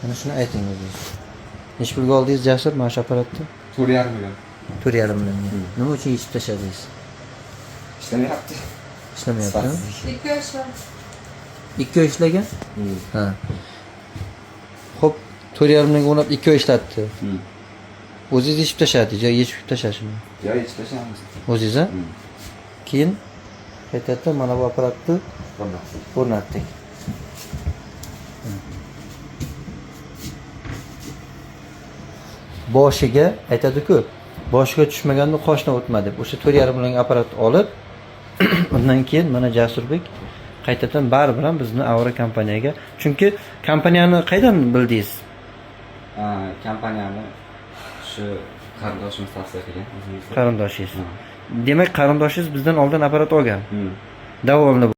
Mana shuni ayting o'zingiz. Necha pulga oldingiz Jasur mana shu apparatni? 4,5 million. 4,5 millionga. Nima uchun yechib tashladingiz? İşlamayapti. Ishlamayaptimi? 2 yosh var. 2 oy ishlagan? Ha. Xo'p, 4,5 millionga o'rnab 2 oy ishlatdi. O'zingiz yechib tashladingiz yo yechib tashlashmi? Yo, yetishtiramiz. O'zingiz a? Keyin qaytadan mana bu apparatni o'rnatdik. Boshiga aytadi-ku, boshiga tushmaganda qoshdan o'tma deb. O'sha 4,5 million apparatni olib, undan keyin mana Jasurbek qaytadan baribir ham bizni Avro kompaniyaga, chunki kompaniyani qaydan bildingiz? Kompaniyani shu qarindoshimiz tavsiya qilgan. Qarindoshingiz. Demak, qarindoshingiz bizdan oldin apparat olgan. Davolanib